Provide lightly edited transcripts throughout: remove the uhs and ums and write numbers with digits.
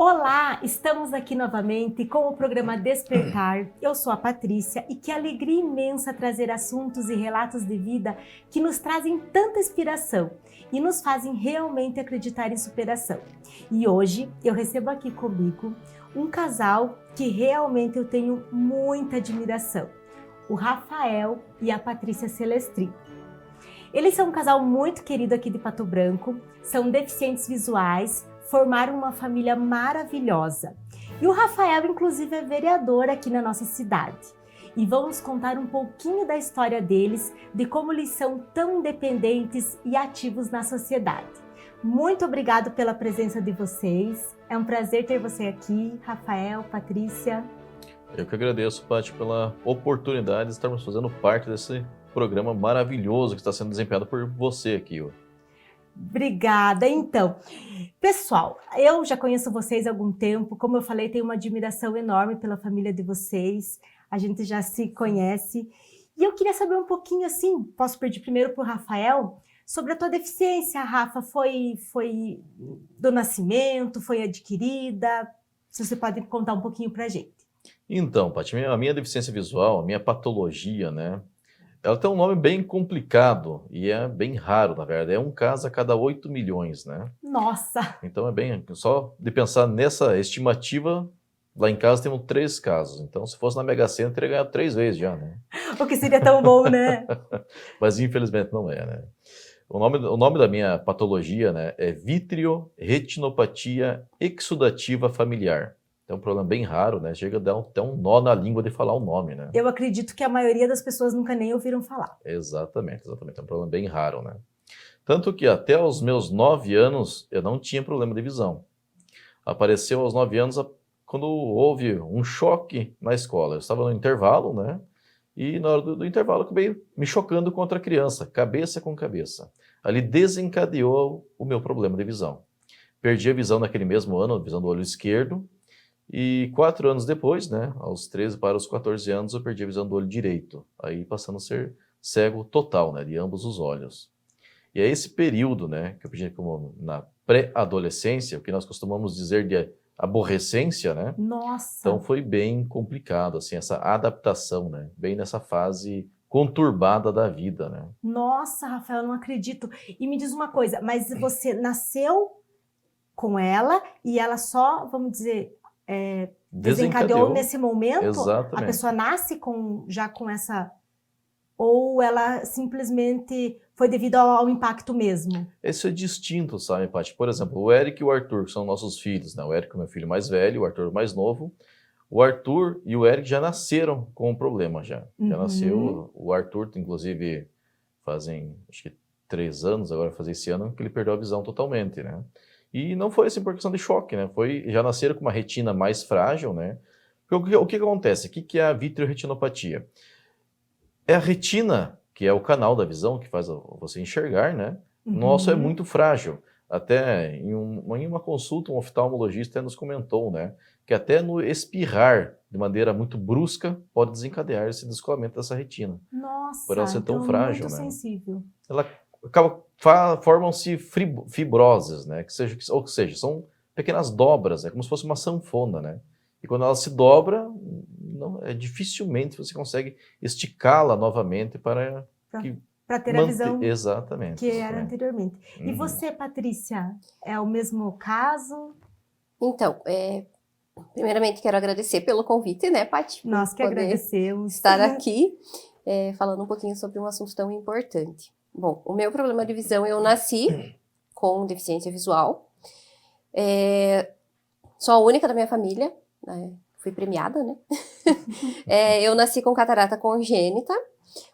Olá, estamos aqui novamente com o programa Despertar. Eu sou a Patrícia e que alegria imensa trazer assuntos e relatos de vida que nos trazem tanta inspiração e nos fazem realmente acreditar em superação. E hoje eu recebo aqui comigo um casal que realmente eu tenho muita admiração, o Rafael e a Patrícia Celestrin. Eles são um casal muito querido aqui de Pato Branco, são deficientes visuais, formaram uma família maravilhosa. E o Rafael, inclusive, é vereador aqui na nossa cidade. E vamos contar um pouquinho da história deles, de como eles são tão independentes e ativos na sociedade. Muito obrigado pela presença de vocês. É um prazer ter você aqui, Rafael, Patrícia. Eu que agradeço, Paty, pela oportunidade de estarmos fazendo parte desse programa maravilhoso que está sendo desempenhado por você aqui. Obrigada. Então, pessoal, eu já conheço vocês há algum tempo. Como eu falei, tenho uma admiração enorme pela família de vocês. A gente já se conhece. E eu queria saber um pouquinho, assim, posso pedir primeiro para o Rafael, sobre a tua deficiência, Rafa. Foi do nascimento? Foi adquirida? Se você pode contar um pouquinho para a gente. Então, Paty, a minha deficiência visual, a minha patologia, né? Ela tem um nome bem complicado e é bem raro, na verdade. É um caso a cada 8 milhões, né? Nossa! Então é bem... Só de pensar nessa estimativa, lá em casa temos 3 casos. Então, se fosse na Mega Sena, eu teria ganhado 3 vezes já, né? O que seria tão bom, né? Mas infelizmente não é, né? O nome da minha patologia, né, é vitreoretinopatia exudativa familiar. É um problema bem raro, né? Chega a dar até um nó na língua de falar o nome, né? Eu acredito que a maioria das pessoas nunca nem ouviram falar. Exatamente. É um problema bem raro, né? Tanto que até os meus 9 anos eu não tinha problema de visão. Apareceu aos 9 anos quando houve um choque na escola. Eu estava no intervalo, né? E na hora do intervalo eu acabei me chocando com outra criança, cabeça com cabeça. Ali desencadeou o meu problema de visão. Perdi a visão naquele mesmo ano, a visão do olho esquerdo. E 4 anos depois, né, aos 13 para os 14 anos, eu perdi a visão do olho direito, aí passando a ser cego total, né, de ambos os olhos. E é esse período, né, que eu pedi como na pré-adolescência, o que nós costumamos dizer de aborrecência, né? Nossa! Então foi bem complicado, assim, essa adaptação, né, bem nessa fase conturbada da vida, né? Nossa, Rafael, eu não acredito. E me diz uma coisa, mas você nasceu com ela e ela só, vamos dizer, desencadeou nesse momento? Exatamente. A pessoa nasce já com essa... Ou ela simplesmente foi devido ao impacto mesmo? Isso é distinto, sabe, Paty? Por exemplo, o Eric e o Arthur são nossos filhos, né? O Eric é meu filho mais velho, o Arthur mais novo. O Arthur e o Eric já nasceram com um problema já. Já nasceu, o Arthur, inclusive, fazem, acho que 3 anos, agora fazer esse ano, que ele perdeu a visão totalmente, né? E não foi assim por questão de choque, né? Já nasceram com uma retina mais frágil, né? Porque o que acontece? O que é a vitreoretinopatia? É a retina, que é o canal da visão, que faz você enxergar, né? Nosso é muito frágil. Até em uma consulta, um oftalmologista nos comentou, né? Que até no espirrar de maneira muito brusca pode desencadear esse descolamento dessa retina. Nossa, por ela ser tão então frágil, muito né? sensível. Ela formam-se fibroses, né? Ou seja, são pequenas dobras, é como se fosse uma sanfona, né? E quando ela se dobra, dificilmente você consegue esticá-la novamente para ter a visão exatamente, que era anteriormente. E você, Patrícia, é o mesmo caso? Então, primeiramente quero agradecer pelo convite, né, Paty? Nós que agradecemos. Estar aqui falando um pouquinho sobre um assunto tão importante. Bom, o meu problema de visão, eu nasci com deficiência visual. Sou a única da minha família, né? Fui premiada, né? Eu nasci com catarata congênita,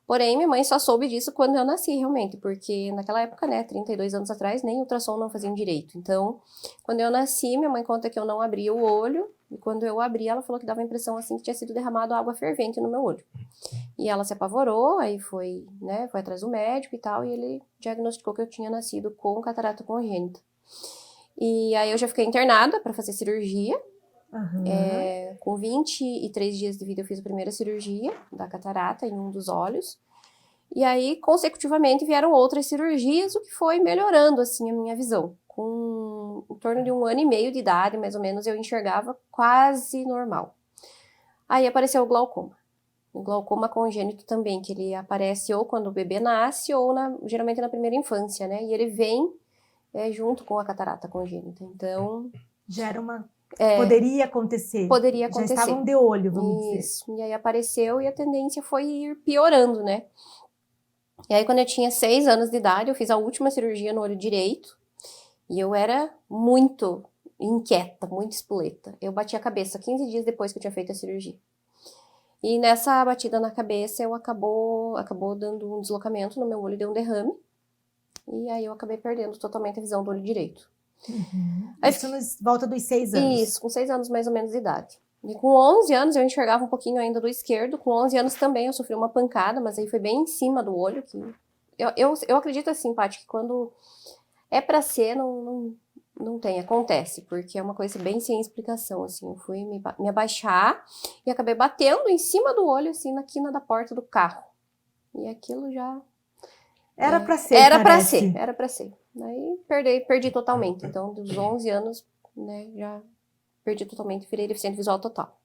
porém minha mãe só soube disso quando eu nasci, realmente, porque naquela época, né, 32 anos atrás, nem ultrassom não faziam direito. Então, quando eu nasci, minha mãe conta que eu não abria o olho, e quando eu abri, ela falou que dava a impressão, assim, que tinha sido derramado água fervente no meu olho. E ela se apavorou, aí foi atrás do médico e tal, e ele diagnosticou que eu tinha nascido com catarata congênita. E aí eu já fiquei internada para fazer cirurgia. Com 23 dias de vida eu fiz a primeira cirurgia da catarata em um dos olhos. E aí, consecutivamente, vieram outras cirurgias, o que foi melhorando, assim, a minha visão. com em torno de 1 ano e meio de idade, mais ou menos, eu enxergava quase normal. Aí apareceu o glaucoma. O glaucoma congênito também, que ele aparece ou quando o bebê nasce ou geralmente na primeira infância, né? E ele vem junto com a catarata congênita. Então... Já era uma... Poderia acontecer. Poderia acontecer. Já estavam de olho, vamos dizer. Isso. E aí apareceu e a tendência foi ir piorando, né? E aí quando eu tinha 6 anos de idade, eu fiz a última cirurgia no olho direito. E eu era muito inquieta, muito espoleta. Eu bati a cabeça 15 dias depois que eu tinha feito a cirurgia. E nessa batida na cabeça, eu acabou dando um deslocamento no meu olho, deu um derrame. E aí eu acabei perdendo totalmente a visão do olho direito. Aí, isso nos volta dos 6 anos. Isso, com 6 anos mais ou menos de idade. E com 11 anos eu enxergava um pouquinho ainda do esquerdo. Com 11 anos também eu sofri uma pancada, mas aí foi bem em cima do olho. Que eu acredito assim, Paty, que quando é pra ser, não tem, acontece, porque é uma coisa bem sem explicação, assim. Eu fui me abaixar e acabei batendo em cima do olho, assim, na quina da porta do carro. E aquilo já... Era pra ser, Era parece. pra ser. Aí perdi totalmente. Então, dos 11 anos, né, já perdi totalmente, virei deficiente visual total.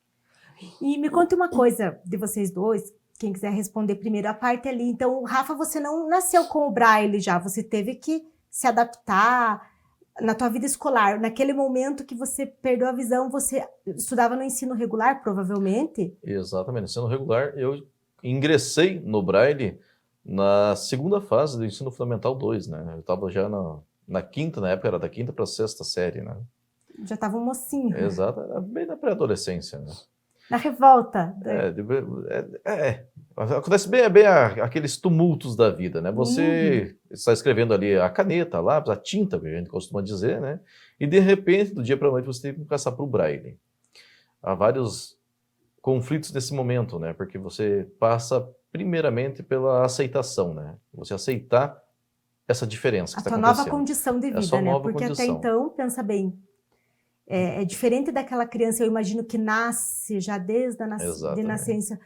E me conta uma coisa de vocês dois, quem quiser responder primeiro a parte ali. Então, Rafa, você não nasceu com o Braille já, você teve que se adaptar na tua vida escolar. Naquele momento que você perdeu a visão, você estudava no ensino regular, provavelmente? Exatamente, ensino regular. Eu ingressei no Braille na segunda fase do ensino fundamental 2, né? Eu estava já na quinta, na época era da quinta para a sexta série, né? Já estava um mocinho. Exato, era bem na pré-adolescência, né? Na revolta. Acontece bem aqueles tumultos da vida, né? Você está escrevendo ali a caneta, lápis, a tinta, que a gente costuma dizer, né? E de repente, do dia para a noite, você tem que passar para o Braille. Há vários conflitos nesse momento, né? Porque você passa primeiramente pela aceitação, né? Você aceitar essa diferença que está acontecendo. A tua nova condição de vida, né? Porque até então, pensa bem, é diferente daquela criança, eu imagino que nasce já desde a de nascença.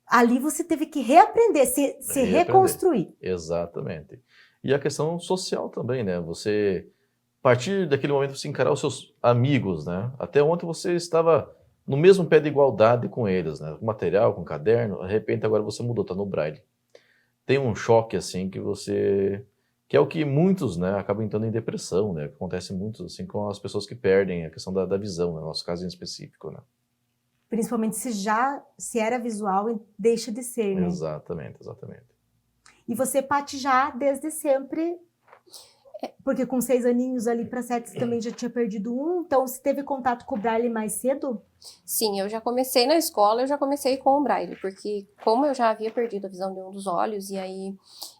Ali você teve que reaprender, se reconstruir. Exatamente. E a questão social também, né? Você, a partir daquele momento, você encarar os seus amigos, né? Até ontem você estava no mesmo pé de igualdade com eles, né? Com material, com caderno, de repente agora você mudou, está no Braille. Tem um choque, assim, que é o que muitos, né, acabam entrando em depressão, né? Que acontece muito, assim, com as pessoas que perdem a questão da visão, né? No nosso caso em específico, né? Principalmente se era visual e deixa de ser, né? Exatamente, exatamente. E você, Paty, já desde sempre, porque com 6 aninhos ali para 7 você também já tinha perdido um, então você teve contato com o Braille mais cedo? Sim, eu já comecei na escola, eu já comecei com o Braille, porque como eu já havia perdido a visão de um dos olhos, e aí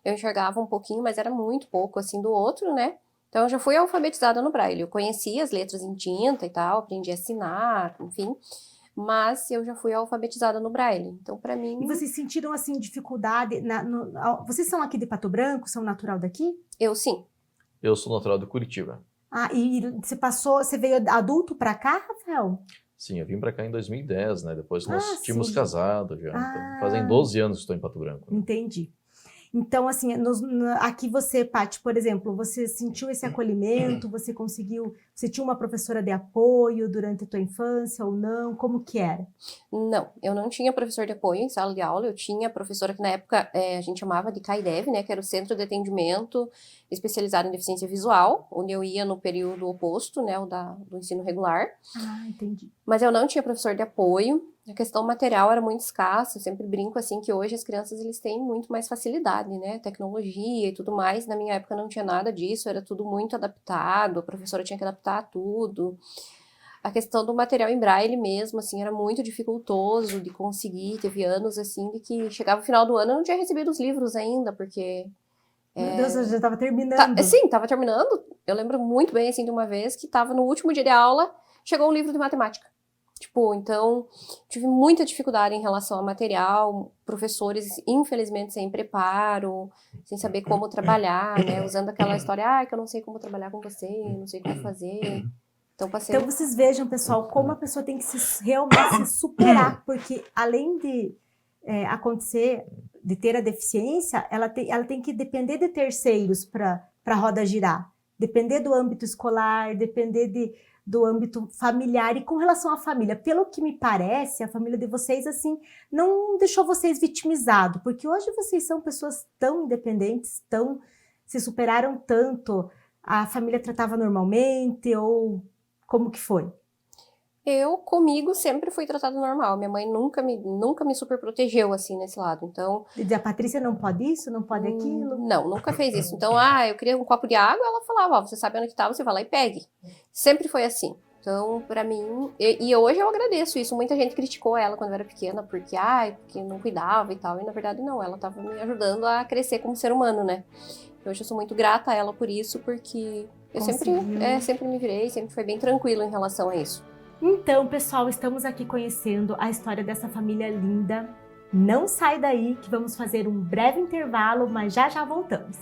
eu enxergava um pouquinho, mas era muito pouco, assim, do outro, né? Então eu já fui alfabetizada no Braille, eu conhecia as letras em tinta e tal, aprendi a assinar, enfim, mas eu já fui alfabetizada no Braille, então para mim... E vocês sentiram, assim, dificuldade? Vocês são aqui de Pato Branco, são natural daqui? Eu sim. Eu sou natural de Curitiba. Ah, e você veio adulto para cá, Rafael? Sim, eu vim para cá em 2010, né? Depois nós tínhamos casado já. Então, fazem 12 12 anos que estou em Pato Branco. Né? Entendi. Então, assim, aqui você, Paty, por exemplo, você sentiu esse acolhimento, você tinha uma professora de apoio durante a tua infância ou não? Como que era? Não, eu não tinha professor de apoio em sala de aula, eu tinha professora que na época a gente chamava de CAIDEV, né, que era o Centro de Atendimento Especializado em Deficiência Visual, onde eu ia no período oposto, né, do ensino regular. Ah, entendi. Mas eu não tinha professor de apoio. A questão material era muito escassa, eu sempre brinco assim que hoje as crianças eles têm muito mais facilidade, né, tecnologia e tudo mais, na minha época não tinha nada disso, era tudo muito adaptado, a professora tinha que adaptar tudo. A questão do material em Braille mesmo, assim, era muito dificultoso de conseguir, teve anos assim de que chegava o final do ano eu não tinha recebido os livros ainda, porque... Meu Deus, eu já estava terminando. Sim, estava terminando, eu lembro muito bem assim de uma vez que estava no último dia de aula, chegou um livro de matemática. Tipo, então, tive muita dificuldade em relação ao material, professores, infelizmente, sem preparo, sem saber como trabalhar, né? Usando aquela história, que eu não sei como trabalhar com você, não sei como fazer. Então, Então, vocês vejam, pessoal, como a pessoa tem que realmente se superar, porque além de acontecer, de ter a deficiência, ela tem que depender de terceiros para para a roda girar. Depender do âmbito escolar, depender do âmbito familiar. E com relação à família, pelo que me parece, a família de vocês, assim, não deixou vocês vitimizados, porque hoje vocês são pessoas tão independentes, se superaram tanto. A família tratava normalmente ou como que foi? Comigo, sempre fui tratada normal. Minha mãe nunca me super protegeu, assim, nesse lado. Então... A Patrícia não pode isso, não pode aquilo? Não, nunca fez isso. Então, eu queria um copo de água, ela falava, você sabe onde que tá, você vai lá e pegue. Sempre foi assim. Então, pra mim... E hoje eu agradeço isso. Muita gente criticou ela quando eu era pequena, porque não cuidava e tal. E, na verdade, não. Ela tava me ajudando a crescer como ser humano, né? Hoje eu sou muito grata a ela por isso, porque eu sempre me virei, sempre foi bem tranquilo em relação a isso. Então, pessoal, estamos aqui conhecendo a história dessa família linda. Não sai daí que vamos fazer um breve intervalo, mas já voltamos.